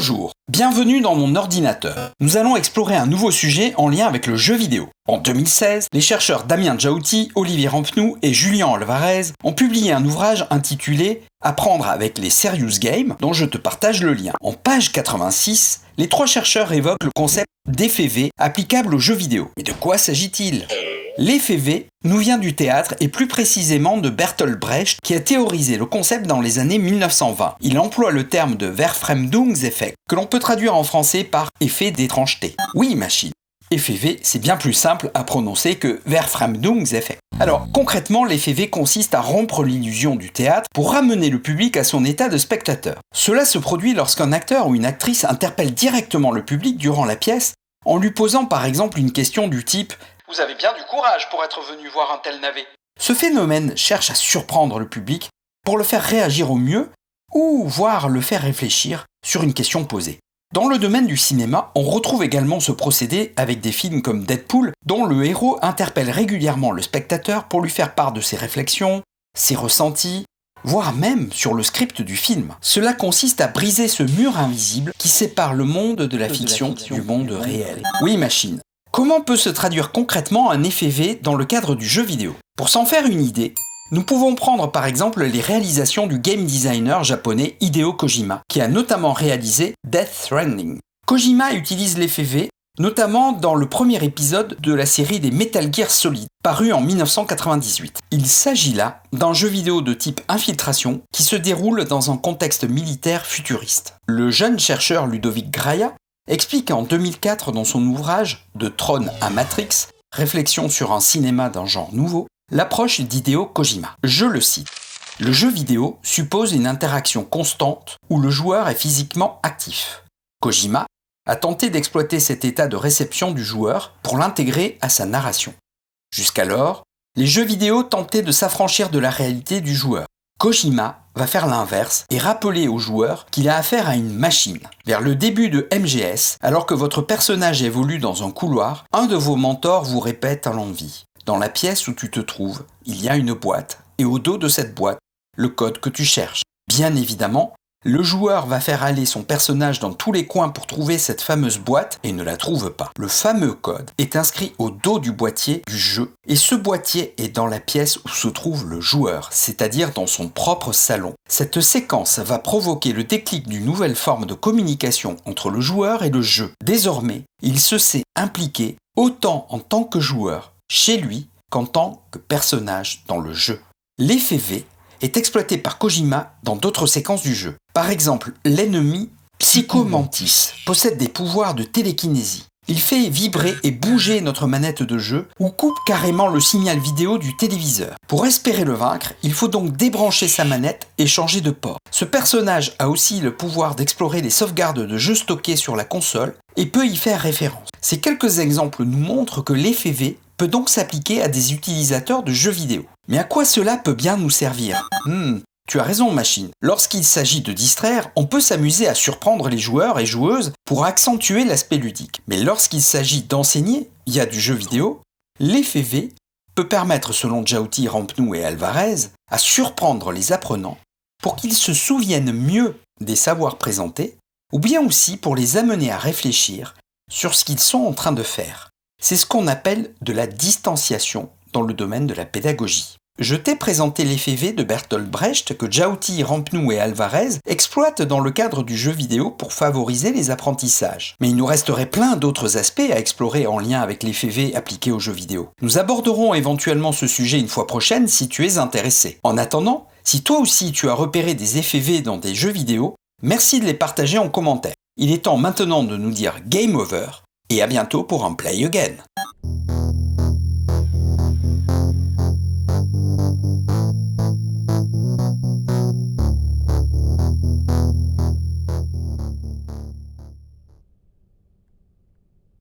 Bonjour, bienvenue dans mon ordinateur. Nous allons explorer un nouveau sujet en lien avec le jeu vidéo. En 2016, les chercheurs Damien Djaouti, Olivier Rampenou et Julien Alvarez ont publié un ouvrage intitulé « Apprendre avec les Serious Games » dont je te partage le lien. En page 86, les trois chercheurs évoquent le concept d'effet V applicable aux jeux vidéo. Mais de quoi s'agit-il ? L'effet V nous vient du théâtre et plus précisément de Bertolt Brecht qui a théorisé le concept dans les années 1920. Il emploie le terme de Verfremdungseffekt que l'on peut traduire en français par effet d'étrangeté. Oui, machine. Effet V, c'est bien plus simple à prononcer que Verfremdungseffekt. Alors, concrètement, l'effet V consiste à rompre l'illusion du théâtre pour ramener le public à son état de spectateur. Cela se produit lorsqu'un acteur ou une actrice interpelle directement le public durant la pièce en lui posant par exemple une question du type « Vous avez bien du courage pour être venu voir un tel navet ». Ce phénomène cherche à surprendre le public pour le faire réagir au mieux ou voire le faire réfléchir sur une question posée. Dans le domaine du cinéma, on retrouve également ce procédé avec des films comme Deadpool, dont le héros interpelle régulièrement le spectateur pour lui faire part de ses réflexions, ses ressentis, voire même sur le script du film. Cela consiste à briser ce mur invisible qui sépare le monde de la fiction du monde réel. Oui, machine. Comment peut se traduire concrètement un effet V dans le cadre du jeu vidéo ? Pour s'en faire une idée, nous pouvons prendre par exemple les réalisations du game designer japonais Hideo Kojima, qui a notamment réalisé Death Stranding. Kojima utilise l'effet V, notamment dans le premier épisode de la série des Metal Gear Solid, paru en 1998. Il s'agit là d'un jeu vidéo de type infiltration qui se déroule dans un contexte militaire futuriste. Le jeune chercheur Ludovic Graya explique en 2004 dans son ouvrage « De Tron à Matrix, réflexion sur un cinéma d'un genre nouveau », l'approche d'Hideo Kojima. Je le cite. « Le jeu vidéo suppose une interaction constante où le joueur est physiquement actif. Kojima a tenté d'exploiter cet état de réception du joueur pour l'intégrer à sa narration. Jusqu'alors, les jeux vidéo tentaient de s'affranchir de la réalité du joueur. Kojima va faire l'inverse et rappeler au joueur qu'il a affaire à une machine. Vers le début de MGS, alors que votre personnage évolue dans un couloir, un de vos mentors vous répète à l'envi. Dans la pièce où tu te trouves, il y a une boîte, et au dos de cette boîte, le code que tu cherches. Bien évidemment, le joueur va faire aller son personnage dans tous les coins pour trouver cette fameuse boîte et ne la trouve pas. Le fameux code est inscrit au dos du boîtier du jeu, et ce boîtier est dans la pièce où se trouve le joueur, c'est-à-dire dans son propre salon. Cette séquence va provoquer le déclic d'une nouvelle forme de communication entre le joueur et le jeu. Désormais, il se sait impliqué autant en tant que joueur, chez lui, qu'en tant que personnage dans le jeu. L'effet V est exploité par Kojima dans d'autres séquences du jeu. Par exemple, l'ennemi Psycho Mantis possède des pouvoirs de télékinésie. Il fait vibrer et bouger notre manette de jeu ou coupe carrément le signal vidéo du téléviseur. Pour espérer le vaincre, il faut donc débrancher sa manette et changer de port. Ce personnage a aussi le pouvoir d'explorer les sauvegardes de jeux stockés sur la console et peut y faire référence. Ces quelques exemples nous montrent que l'effet V peut donc s'appliquer à des utilisateurs de jeux vidéo. Mais à quoi cela peut bien nous servir ? Tu as raison, machine. Lorsqu'il s'agit de distraire, on peut s'amuser à surprendre les joueurs et joueuses pour accentuer l'aspect ludique. Mais lorsqu'il s'agit d'enseigner via du jeu vidéo, l'effet V peut permettre, selon Djaouti, Rampenou et Alvarez, à surprendre les apprenants pour qu'ils se souviennent mieux des savoirs présentés, ou bien aussi pour les amener à réfléchir sur ce qu'ils sont en train de faire. C'est ce qu'on appelle de la distanciation dans le domaine de la pédagogie. Je t'ai présenté l'effet V de Bertolt Brecht que Djaouti, Rampenou et Alvarez exploitent dans le cadre du jeu vidéo pour favoriser les apprentissages. Mais il nous resterait plein d'autres aspects à explorer en lien avec l'effet V appliqué aux jeux vidéo. Nous aborderons éventuellement ce sujet une fois prochaine si tu es intéressé. En attendant, si toi aussi tu as repéré des effets V dans des jeux vidéo, merci de les partager en commentaire. Il est temps maintenant de nous dire Game Over et à bientôt pour un Play Again.